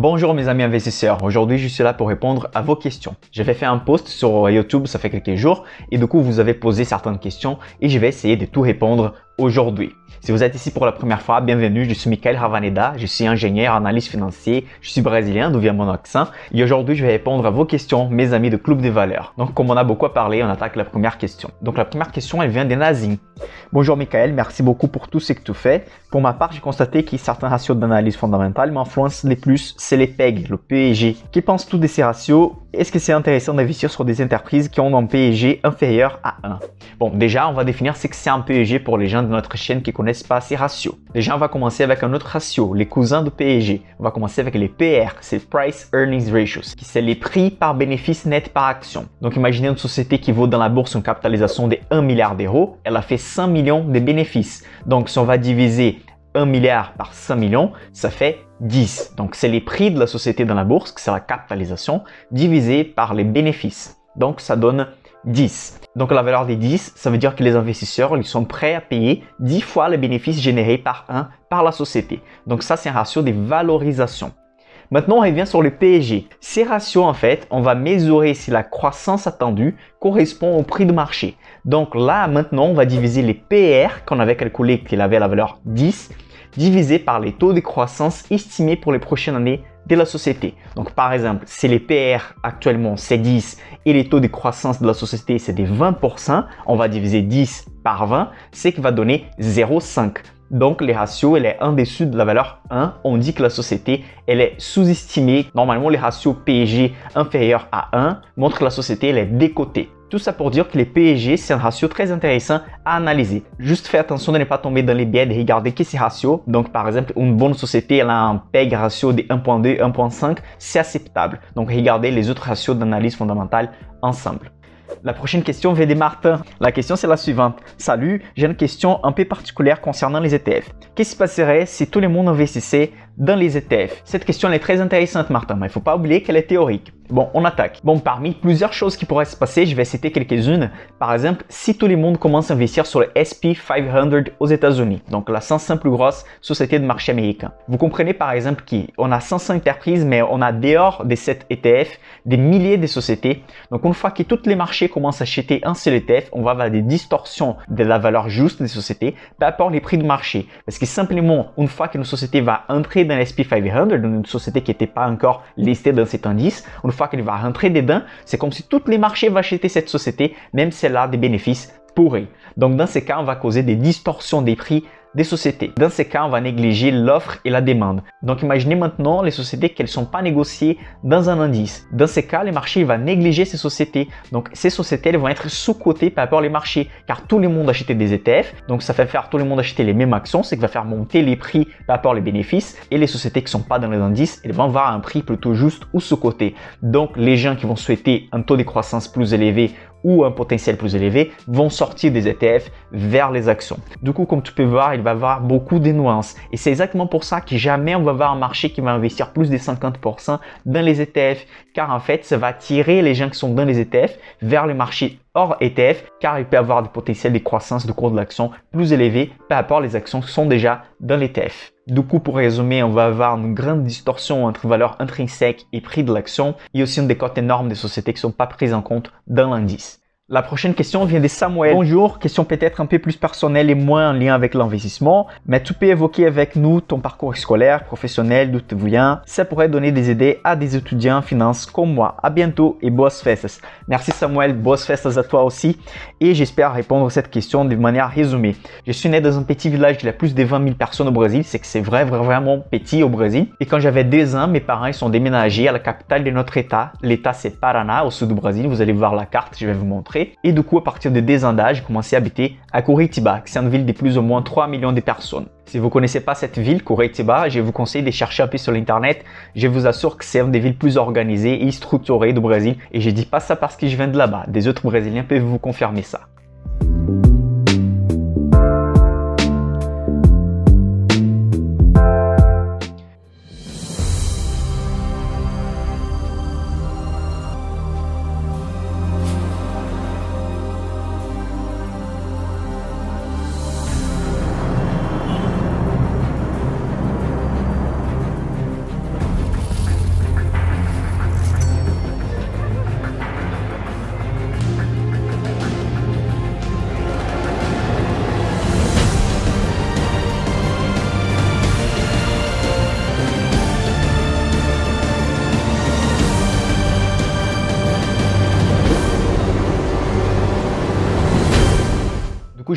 Bonjour mes amis investisseurs, aujourd'hui je suis là pour répondre à vos questions. J'avais fait un post sur YouTube, ça fait quelques jours et du coup vous avez posé certaines questions et je vais essayer de tout répondre aujourd'hui. Si vous êtes ici pour la première fois, bienvenue, je suis Michael Ravaneda, je suis ingénieur, analyste financier, je suis brésilien, d'où vient mon accent et aujourd'hui je vais répondre à vos questions, mes amis de Club des Valeurs. Donc comme on a beaucoup parlé, on attaque la première question. Donc la première question elle vient de Nazim. Bonjour Michael, merci beaucoup pour tout ce que tu fais. Pour ma part, j'ai constaté que certains ratios d'analyse fondamentale m'influencent les plus, c'est les PEG, le PEG. Que penses-tu de ces ratios? Est-ce que c'est intéressant d'investir sur des entreprises qui ont un PEG inférieur à 1? Bon, déjà, on va définir ce que c'est un PEG pour les gens de notre chaîne qui ne connaissent pas ces ratios. Déjà, on va commencer avec un autre ratio, les cousins de PEG. On va commencer avec les PR, c'est Price Earnings Ratios, qui c'est les prix par bénéfice net par action. Donc, imaginez une société qui vaut dans la bourse une capitalisation de 1 milliard d'euros, elle a fait 100 millions de bénéfices. Donc, si on va diviser 1 milliard par 100 millions, ça fait 10. Donc, c'est les prix de la société dans la bourse, c'est la capitalisation, divisé par les bénéfices. Donc, ça donne 10. Donc, la valeur des 10, ça veut dire que les investisseurs ils sont prêts à payer 10 fois les bénéfices générés par la société. Donc, ça, c'est un ratio de valorisation. Maintenant, on revient sur le PEG. Ces ratios, en fait, on va mesurer si la croissance attendue correspond au prix de marché. Donc là, maintenant, on va diviser les PR qu'on avait calculé qu'il avait la valeur 10, divisé par les taux de croissance estimés pour les prochaines années de la société. Donc, par exemple, si les PR actuellement c'est 10 et les taux de croissance de la société c'est de 20%, on va diviser 10 par 20, ce qui va donner 0,5. Donc, les ratios, elle est en dessous de la valeur 1. On dit que la société, elle est sous-estimée. Normalement, les ratios PEG inférieurs à 1 montrent que la société, elle est décotée. Tout ça pour dire que les PEG, c'est un ratio très intéressant à analyser. Juste fais attention de ne pas tomber dans les biais de regarder que ces ratios. Donc, par exemple, une bonne société, elle a un PEG ratio de 1.2, 1.5, c'est acceptable. Donc, regardez les autres ratios d'analyse fondamentale ensemble. La prochaine question vient de Martin. La question c'est la suivante. Salut, j'ai une question un peu particulière concernant les ETF. Qu'est-ce qui se passerait si tout le monde investissait dans les ETF? Cette question elle est très intéressante Martin, mais il ne faut pas oublier qu'elle est théorique. Bon, on attaque. Bon, parmi plusieurs choses qui pourraient se passer, je vais citer quelques-unes. Par exemple, si tout le monde commence à investir sur le S&P 500 aux États-Unis, donc la 500 plus grosse société de marché américain. Vous comprenez par exemple qu'on a 500 entreprises, mais on a dehors de cet ETF des milliers de sociétés. Donc, une fois que tous les marchés commencent à acheter un seul ETF, on va avoir des distorsions de la valeur juste des sociétés par rapport aux prix de marché. Parce que simplement, une fois qu'une société va entrer dans le S&P 500, dans une société qui n'était pas encore listée dans cet indice, une fois qu'elle va rentrer dedans, c'est comme si tous les marchés vont acheter cette société, même si elle a des bénéfices pourris. Donc, dans ces cas, on va causer des distorsions des prix des sociétés. Dans ces cas, on va négliger l'offre et la demande. Donc, imaginez maintenant les sociétés qui ne sont pas négociées dans un indice. Dans ces cas, les marchés vont négliger ces sociétés. Donc, ces sociétés elles vont être sous-cotées par rapport aux marchés car tout le monde achète des ETF. Donc, ça fait faire tout le monde acheter les mêmes actions, c'est qui va faire monter les prix par rapport aux bénéfices. Et les sociétés qui ne sont pas dans les indices, elles vont avoir un prix plutôt juste ou sous-coté. Donc, les gens qui vont souhaiter un taux de croissance plus élevé ou un potentiel plus élevé vont sortir des ETF vers les actions. Du coup, comme tu peux voir, il va y avoir beaucoup de nuances. Et c'est exactement pour ça que jamais on va avoir un marché qui va investir plus de 50% dans les ETF, car en fait, ça va attirer les gens qui sont dans les ETF vers le marché hors ETF, car il peut avoir des potentiels de croissance de cours de l'action plus élevés par rapport aux actions qui sont déjà dans l'ETF. Du coup, pour résumer, on va avoir une grande distorsion entre valeur intrinsèque et prix de l'action et aussi une décote énorme des sociétés qui ne sont pas prises en compte dans l'indice. La prochaine question vient de Samuel. Bonjour, question peut-être un peu plus personnelle et moins en lien avec l'investissement, mais tu peux évoquer avec nous ton parcours scolaire, professionnel, d'où tu viens. Ça pourrait donner des idées à des étudiants en finance comme moi. À bientôt et boas festas. Merci Samuel, boas festas à toi aussi et j'espère répondre à cette question de manière résumée. Je suis né dans un petit village de plus de 20 000 personnes au Brésil, c'est que c'est vraiment petit au Brésil. Et quand j'avais 2 ans, mes parents ils sont déménagés à la capitale de notre état. L'état c'est Paraná, au sud du Brésil. Vous allez voir la carte, je vais vous montrer. Et du coup, à partir de 2 ans d'âge, j'ai commencé à habiter à Curitiba, qui est une ville de plus ou moins 3 millions de personnes. Si vous ne connaissez pas cette ville, Curitiba, je vous conseille de chercher un peu sur l'internet. Je vous assure que c'est une des villes plus organisées et structurées du Brésil. Et je ne dis pas ça parce que je viens de là-bas. Des autres Brésiliens peuvent vous confirmer ça.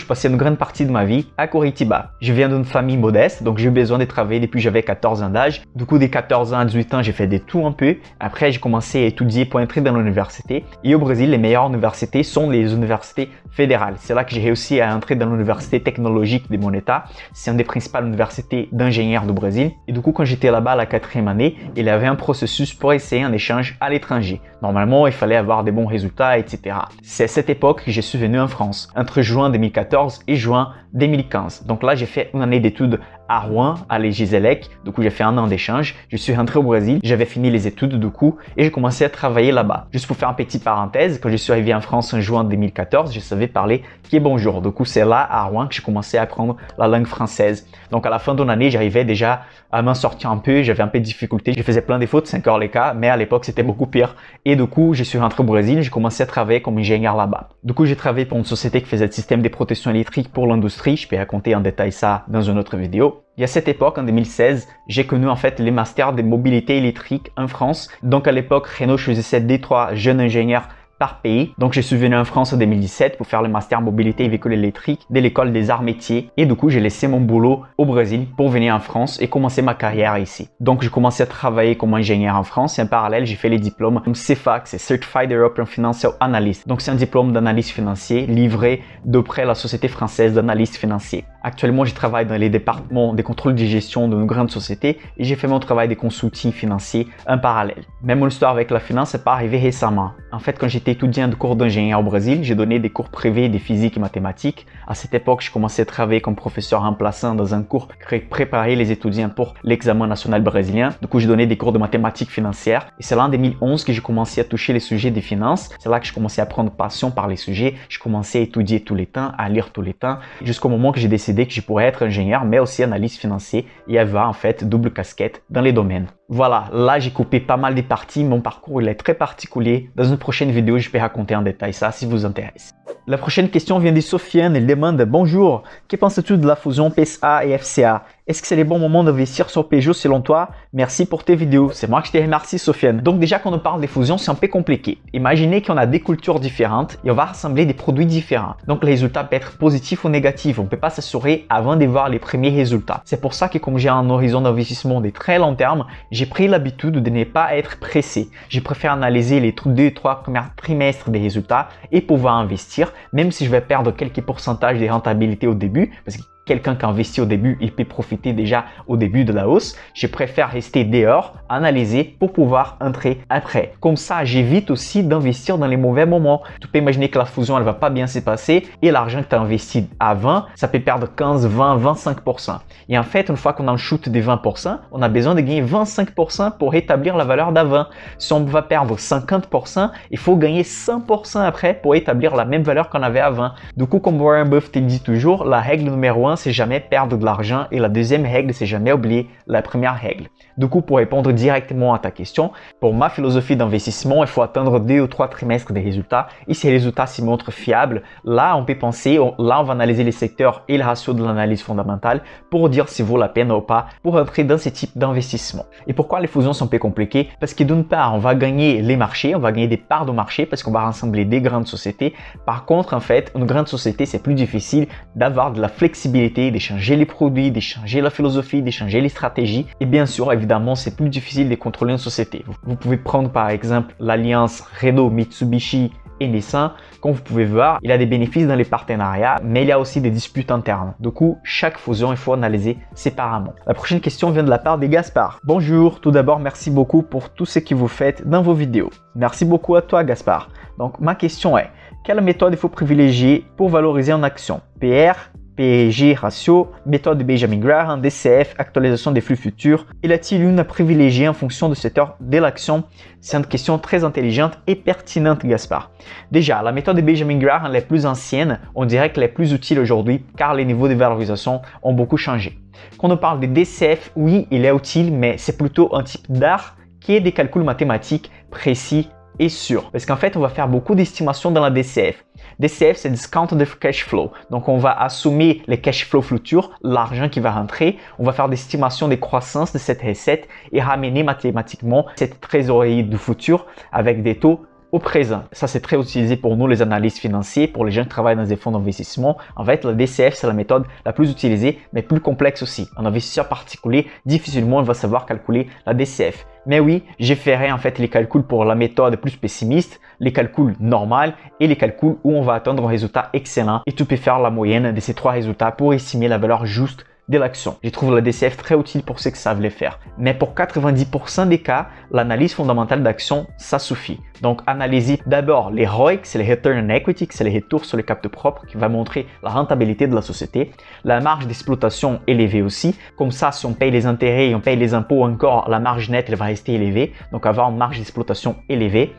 je passais une grande partie de ma vie à Curitiba. Je viens d'une famille modeste, donc j'ai eu besoin de travailler depuis que j'avais 14 ans d'âge. Du coup, des 14 ans à 18 ans, j'ai fait des tout un peu. Après, j'ai commencé à étudier pour entrer dans l'université. Et au Brésil, les meilleures universités sont les universités fédérales. C'est là que j'ai réussi à entrer dans l'université technologique de mon état. C'est une des principales universités d'ingénieurs du Brésil. Et du coup, quand j'étais là-bas à la 4e année, il y avait un processus pour essayer un échange à l'étranger. Normalement, il fallait avoir des bons résultats, etc. C'est à cette époque que je suis venu en France, entre juin 2014 et juin 2015. Donc là, j'ai fait une année d'études à Rouen, à l'EGISELEC. Du coup, j'ai fait un an d'échange. Je suis rentré au Brésil. J'avais fini les études du coup et j'ai commencé à travailler là-bas. Juste pour faire une petite parenthèse, quand je suis arrivé en France en juin 2014, je savais parler qui est bonjour. Du coup, c'est là à Rouen que j'ai commencé à apprendre la langue française. Donc à la fin d'une année, j'arrivais déjà à m'en sortir un peu. J'avais un peu de difficulté. Je faisais plein de fautes, c'est encore le cas, mais à l'époque, c'était beaucoup pire. Et du coup, je suis rentré au Brésil. J'ai commencé à travailler comme ingénieur là-bas. Du coup, j'ai travaillé pour une société qui faisait le système de protection électrique pour l'industrie. Je peux raconter en détail ça dans une autre vidéo. Et à cette époque, en 2016, j'ai connu en fait les masters de mobilité électrique en France. Donc à l'époque, Renault choisissait 2-3 jeunes ingénieurs par pays. Donc je suis venu en France en 2017 pour faire le master mobilité et véhicule électrique de l'école des arts métiers. Et du coup, j'ai laissé mon boulot au Brésil pour venir en France et commencer ma carrière ici. Donc j'ai commencé à travailler comme ingénieur en France et en parallèle, j'ai fait les diplômes CFAC, c'est Certified European Financial Analyst. Donc c'est un diplôme d'analyste financier livré d'après la Société française d'analyste financier. Actuellement, je travaille dans les départements des contrôles de gestion d'une grande société et j'ai fait mon travail de consulting financier en parallèle. Même mon histoire avec la finance n'est pas arrivée récemment. En fait, quand j'étais étudiant de cours d'ingénieur au Brésil, j'ai donné des cours privés de physique et mathématiques. À cette époque, je commençais à travailler comme professeur remplaçant dans un cours qui préparait les étudiants pour l'examen national brésilien. Du coup, j'ai donné des cours de mathématiques financières. Et c'est là en 2011 que j'ai commencé à toucher les sujets des finances. C'est là que je commençais à prendre passion par les sujets. Je commençais à étudier tous les temps, à lire tous les temps, jusqu'au moment que j'ai décidé que je pourrais être ingénieur, mais aussi analyste financier et avoir en fait double casquette dans les domaines. Voilà, là j'ai coupé pas mal des parties, mon parcours il est très particulier. Dans une prochaine vidéo, je vais raconter en détail ça si vous intéresse. La prochaine question vient de Sofiane, elle demande « Bonjour, que penses-tu de la fusion PSA et FCA? Est-ce que c'est les bons moments d'investir sur Peugeot selon toi? Merci pour tes vidéos. » C'est moi qui te remercie Sofiane. Donc déjà quand on parle des fusions, c'est un peu compliqué. Imaginez qu'on a des cultures différentes et on va rassembler des produits différents. Donc le résultat peut être positif ou négatif. On ne peut pas s'assurer avant de voir les premiers résultats. C'est pour ça que comme j'ai un horizon d'investissement de très long terme, j'ai pris l'habitude de ne pas être pressé. Je préfère analyser les 2-3 premiers trimestres des résultats et pouvoir investir, même si je vais perdre quelques pourcentages de rentabilité au début, parce que quelqu'un qui investit au début, il peut profiter déjà au début de la hausse. Je préfère rester dehors, analyser pour pouvoir entrer après. Comme ça, j'évite aussi d'investir dans les mauvais moments. Tu peux imaginer que la fusion, elle va pas bien se passer et l'argent que tu as investi à 20, ça peut perdre 15, 20, 25%. Et en fait, une fois qu'on a un shoot de 20%, on a besoin de gagner 25% pour rétablir la valeur d'avant. Si on va perdre 50%, il faut gagner 100% après pour établir la même valeur qu'on avait avant. Du coup, comme Warren Buffett dit toujours, la règle numéro 1, c'est jamais perdre de l'argent et la deuxième règle, c'est jamais oublier la première règle. Du coup, pour répondre directement à ta question, pour ma philosophie d'investissement, il faut attendre 2 ou 3 trimestres des résultats et si les résultats s'y montrent fiables, là on peut penser, là on va analyser les secteurs et le ratio de l'analyse fondamentale pour dire si vaut la peine ou pas pour entrer dans ce type d'investissement. Et pourquoi les fusions sont un peu compliquées? Parce que d'une part, on va gagner les marchés, on va gagner des parts de marché parce qu'on va rassembler des grandes sociétés. Par contre, en fait, une grande société, c'est plus difficile d'avoir de la flexibilité, d'échanger les produits, d'échanger la philosophie, d'échanger les stratégies. Et bien sûr, évidemment, c'est plus difficile de contrôler une société. Vous pouvez prendre par exemple l'alliance Renault, Mitsubishi et Nissan. Comme vous pouvez voir, il y a des bénéfices dans les partenariats, mais il y a aussi des disputes internes. Du coup, chaque fusion, il faut analyser séparément. La prochaine question vient de la part de Gaspard. Bonjour, tout d'abord, merci beaucoup pour tout ce que vous faites dans vos vidéos. Merci beaucoup à toi, Gaspard. Donc, ma question est, quelle méthode il faut privilégier pour valoriser en action? PR, PEG ratio, méthode de Benjamin Graham, DCF, actualisation des flux futurs. Y a-t-il une à privilégier en fonction de cette heure de l'action? C'est une question très intelligente et pertinente, Gaspard. Déjà, la méthode de Benjamin Graham est plus ancienne, on dirait qu'elle est plus utile aujourd'hui car les niveaux de valorisation ont beaucoup changé. Quand on parle de DCF, oui, il est utile, mais c'est plutôt un type d'art qui est des calculs mathématiques précis et sûrs. Parce qu'en fait, on va faire beaucoup d'estimations dans la DCF. DCF, c'est Discounted Cash Flow. Donc, on va assommer les cash flow futurs, l'argent qui va rentrer. On va faire des estimations des croissances de cette recette et ramener mathématiquement cette trésorerie du futur avec des taux au présent. Ça, c'est très utilisé pour nous, les analystes financiers, pour les gens qui travaillent dans des fonds d'investissement. En fait, la DCF, c'est la méthode la plus utilisée, mais plus complexe aussi. Un investisseur particulier, difficilement, il va savoir calculer la DCF. Mais oui, j'ai fait en fait les calculs pour la méthode plus pessimiste, les calculs normaux et les calculs où on va atteindre un résultat excellent. Et tu peux faire la moyenne de ces trois résultats pour estimer la valeur juste de l'action. Je trouve la DCF très utile pour ceux qui savent le faire. Mais pour 90% des cas, l'analyse fondamentale d'action, ça suffit. Donc, analysez d'abord les ROIC, c'est les Return on Equity, c'est les retours sur le capital propre qui va montrer la rentabilité de la société. La marge d'exploitation élevée aussi. Comme ça, si on paye les intérêts et on paye les impôts encore, la marge nette elle va rester élevée. Donc, avoir une marge d'exploitation élevée.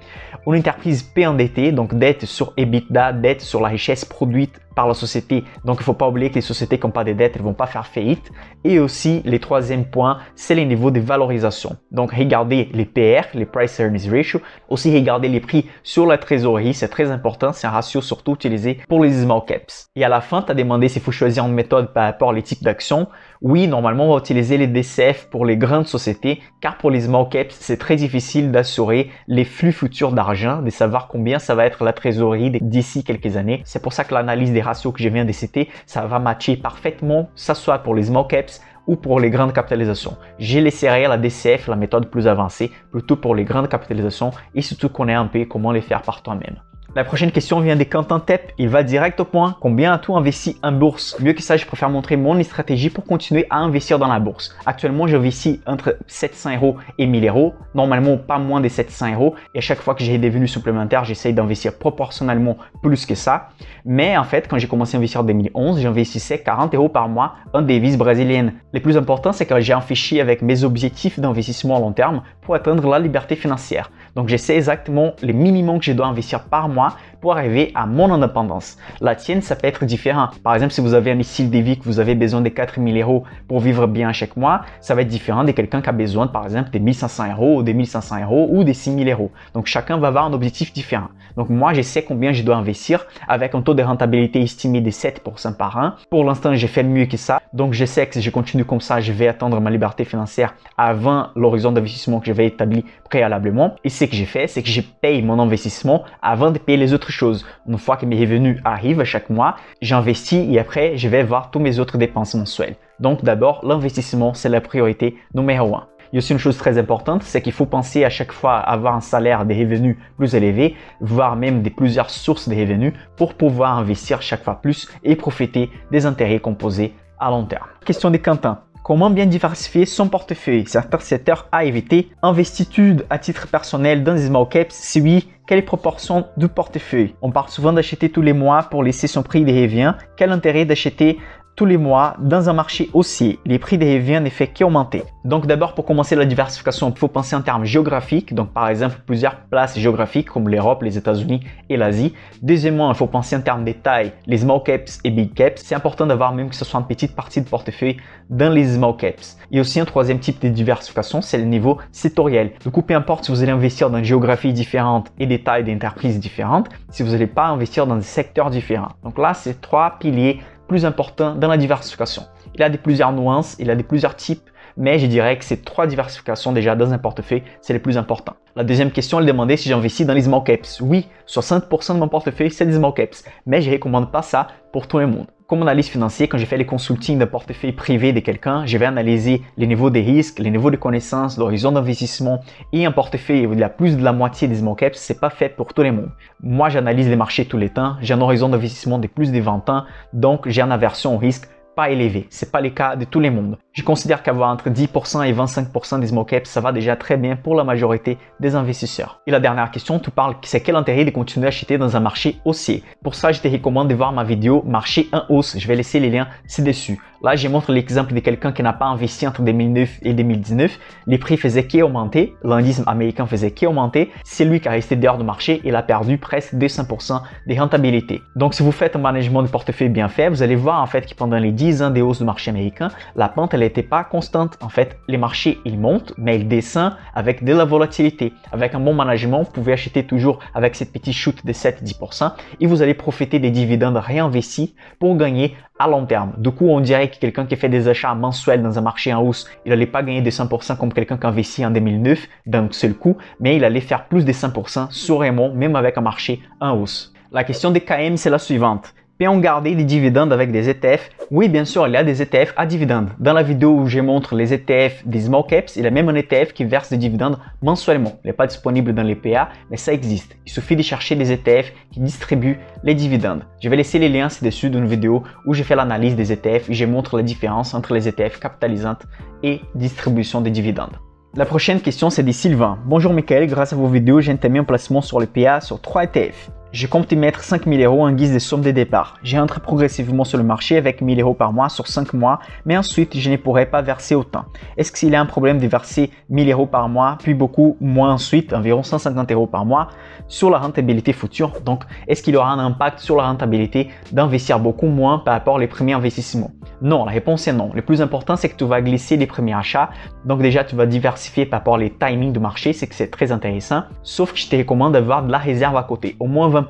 Une entreprise peu endettée, donc dette sur EBITDA, dette sur la richesse produite par la société. Donc, il ne faut pas oublier que les sociétés qui n'ont pas de dettes, elles ne vont pas faire faillite. Et aussi, le troisième point, c'est les niveaux de valorisation. Donc, regardez les PR, les Price Earnings Ratio. Aussi, regardez les prix sur la trésorerie. C'est très important. C'est un ratio surtout utilisé pour les small caps. Et à la fin, tu as demandé s'il faut choisir une méthode par rapport aux types d'actions. Oui, normalement, on va utiliser les DCF pour les grandes sociétés, car pour les small caps, c'est très difficile d'assurer les flux futurs d'argent, de savoir combien ça va être la trésorerie d'ici quelques années. C'est pour ça que l'analyse des ratios que je viens de citer, ça va matcher parfaitement, que ce soit pour les small caps ou pour les grandes capitalisations. J'ai laissé la DCF, la méthode plus avancée, plutôt pour les grandes capitalisations et surtout connaître un peu comment les faire par toi-même. La prochaine question vient de Quentin Tep. Il va direct au point. Combien as-tu investi en bourse? Mieux que ça, je préfère montrer mon stratégie pour continuer à investir dans la bourse. Actuellement, j'investis entre 700 € et 1000 €. Normalement, pas moins de 700 €. Et à chaque fois que j'ai des revenus supplémentaires, j'essaye d'investir proportionnellement plus que ça. Mais en fait, quand j'ai commencé à investir en 2011, j'investissais 40 € par mois en devises brésiliennes. Le plus important, c'est que j'ai un fichier avec mes objectifs d'investissement à long terme pour atteindre la liberté financière. Donc, je sais exactement les minimums que je dois investir par mois pour arriver à mon indépendance. La tienne, ça peut être différent. Par exemple, si vous avez un style de vie que vous avez besoin de 4000 € pour vivre bien chaque mois, ça va être différent de quelqu'un qui a besoin, par exemple, de 1500 € ou de 1500 € ou de 6000 €. Donc, chacun va avoir un objectif différent. Donc, moi, je sais combien je dois investir avec un taux de rentabilité estimé de 7% par an. Pour l'instant, j'ai fait mieux que ça. Donc, je sais que si je continue comme ça, je vais atteindre ma liberté financière avant l'horizon d'investissement que j'avais établi préalablement. Et ce que j'ai fait, c'est que je paye mon investissement avant de payer les autres choses. Une fois que mes revenus arrivent chaque mois, j'investis et après, je vais voir tous mes autres dépenses mensuelles. Donc, d'abord, l'investissement, c'est la priorité numéro 1. Il y a aussi une chose très importante, c'est qu'il faut penser à chaque fois à avoir un salaire, des revenus plus élevés, voire même plusieurs sources de revenus pour pouvoir investir chaque fois plus et profiter des intérêts composés à long terme. Question de Quentin. Comment bien diversifier son portefeuille? Certains secteurs à éviter. Investitude à titre personnel dans les small caps? Si oui, quelle proportion du portefeuille? On parle souvent d'acheter tous les mois pour laisser son prix de revient. Quel intérêt d'acheter tous les mois dans un marché haussier? Les prix des revient ne fait qu'augmenter. Donc d'abord, pour commencer la diversification, il faut penser en termes géographiques. Donc par exemple, plusieurs places géographiques comme l'Europe, les États-Unis et l'Asie. Deuxièmement, il faut penser en termes de taille, les small caps et big caps. C'est important d'avoir même que ce soit une petite partie de portefeuille dans les small caps. Il y a aussi un troisième type de diversification, c'est le niveau sectoriel. Du coup, peu importe si vous allez investir dans une géographie différente et des tailles d'entreprises différentes, si vous n'allez pas investir dans des secteurs différents. Donc là, c'est trois piliers plus important dans la diversification. Il a plusieurs nuances, il a plusieurs types, mais je dirais que ces trois diversifications déjà dans un portefeuille, c'est les plus importants. La deuxième question, elle demandait si j'investis dans les small caps. Oui, 60% de mon portefeuille, c'est des small caps, mais je ne recommande pas ça pour tout le monde. Comme analyste financier, quand je fais les consultings de portefeuille privé de quelqu'un, je vais analyser les niveaux de risque, les niveaux de connaissances, l'horizon d'investissement et un portefeuille où il y a plus de la moitié des small caps, c'est pas fait pour tout le monde. Moi, j'analyse les marchés tous les temps, j'ai un horizon d'investissement de plus de 20 ans, donc j'ai une aversion au risque pas élevé. C'est pas le cas de tout le monde. Je considère qu'avoir entre 10% et 25% des small caps, ça va déjà très bien pour la majorité des investisseurs. Et la dernière question, tu parles, c'est quel intérêt de continuer à acheter dans un marché haussier? Pour ça, je te recommande de voir ma vidéo marché en hausse. Je vais laisser les liens ci-dessus. Là, je montre l'exemple de quelqu'un qui n'a pas investi entre 2009 et 2019. Les prix faisaient qu'augmenter. L'indice américain faisait qu'augmenter. C'est lui qui a resté dehors du marché. Il a perdu presque 200% de rentabilité. Donc, si vous faites un management de portefeuille bien fait, vous allez voir en fait que pendant les 10 ans des hausses du marché américain, la pente elle n'était pas constante. En fait, les marchés, ils montent, mais ils descendent avec de la volatilité. Avec un bon management, vous pouvez acheter toujours avec cette petite chute de 7-10% et vous allez profiter des dividendes réinvestis pour gagner à long terme. Du coup, on dirait que quelqu'un qui fait des achats mensuels dans un marché en hausse, il n'allait pas gagner des 100% comme quelqu'un qui investit en 2009 d'un seul coup, mais il allait faire plus des 100% sûrement, même avec un marché en hausse. La question des KM, c'est la suivante. Peut-on garder des dividendes avec des ETF? Oui, bien sûr, il y a des ETF à dividendes. Dans la vidéo où je montre les ETF des small caps, il y a même un ETF qui verse des dividendes mensuellement. Il n'est pas disponible dans les PA, mais ça existe. Il suffit de chercher des ETF qui distribuent les dividendes. Je vais laisser les liens ci-dessus d'une vidéo où j'ai fait l'analyse des ETF et je montre la différence entre les ETF capitalisantes et distribution des dividendes. La prochaine question, c'est de Sylvain. Bonjour Michael, grâce à vos vidéos, j'ai entamé un placement sur les PA sur 3 ETF. Je compte y mettre 5 000 € en guise de somme de départ. J'ai entré progressivement sur le marché avec 1 000 € par mois sur 5 mois, mais ensuite je ne pourrai pas verser autant. Est-ce qu'il y a un problème de verser 1 000 € par mois, puis beaucoup moins ensuite, environ 150 € par mois, sur la rentabilité future? Donc, est-ce qu'il y aura un impact sur la rentabilité d'investir beaucoup moins par rapport aux premiers investissements? Non, la réponse est non. Le plus important, c'est que tu vas glisser les premiers achats. Donc déjà, tu vas diversifier par rapport aux timings de marché, c'est que c'est très intéressant. Sauf que je te recommande d'avoir de la réserve à côté, au moins 20%.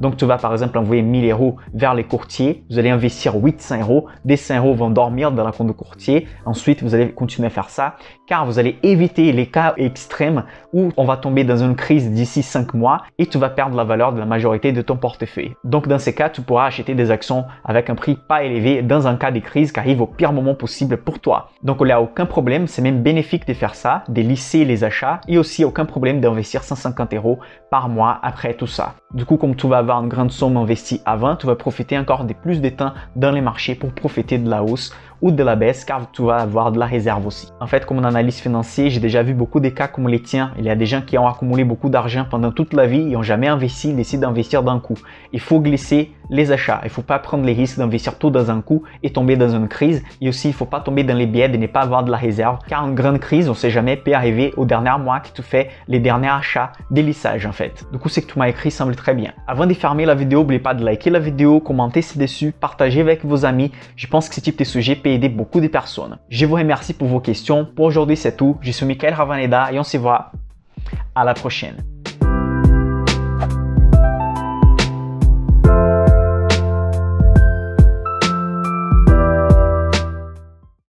Donc tu vas par exemple envoyer 1 000 € vers les courtiers, vous allez investir 800 €, des 100 € vont dormir dans la compte de courtier, ensuite vous allez continuer à faire ça car vous allez éviter les cas extrêmes où on va tomber dans une crise d'ici 5 mois et tu vas perdre la valeur de la majorité de ton portefeuille. Donc dans ces cas, tu pourras acheter des actions avec un prix pas élevé dans un cas de crise qui arrive au pire moment possible pour toi. Donc il n'y a aucun problème, c'est même bénéfique de faire ça, de lisser les achats et aussi aucun problème d'investir 150 € par mois après tout ça. Du coup, comme tu vas avoir une grande somme investie avant, tu vas profiter encore de plus de temps dans les marchés pour profiter de la hausse ou de la baisse car tu vas avoir de la réserve aussi. En fait, comme un analyste financier, j'ai déjà vu beaucoup de cas comme les tiens. Il y a des gens qui ont accumulé beaucoup d'argent pendant toute la vie et n'ont jamais investi, ils décident d'investir d'un coup. Il faut glisser les achats. Il ne faut pas prendre les risques d'investir tout dans un coup et tomber dans une crise. Et aussi, il ne faut pas tomber dans les biais de ne pas avoir de la réserve car une grande crise, on ne sait jamais, peut arriver au dernier mois que tu fais les derniers achats des lissages en fait. Du coup, ce que tu m'as écrit semble très bien. Avant de fermer la vidéo, n'oubliez pas de liker la vidéo, commenter ci-dessus, partager avec vos amis. Je pense que ce type de sujet peut aider beaucoup de personnes. Je vous remercie pour vos questions. Pour aujourd'hui, c'est tout. Je suis Michael Ravaneda et on se voit à la prochaine.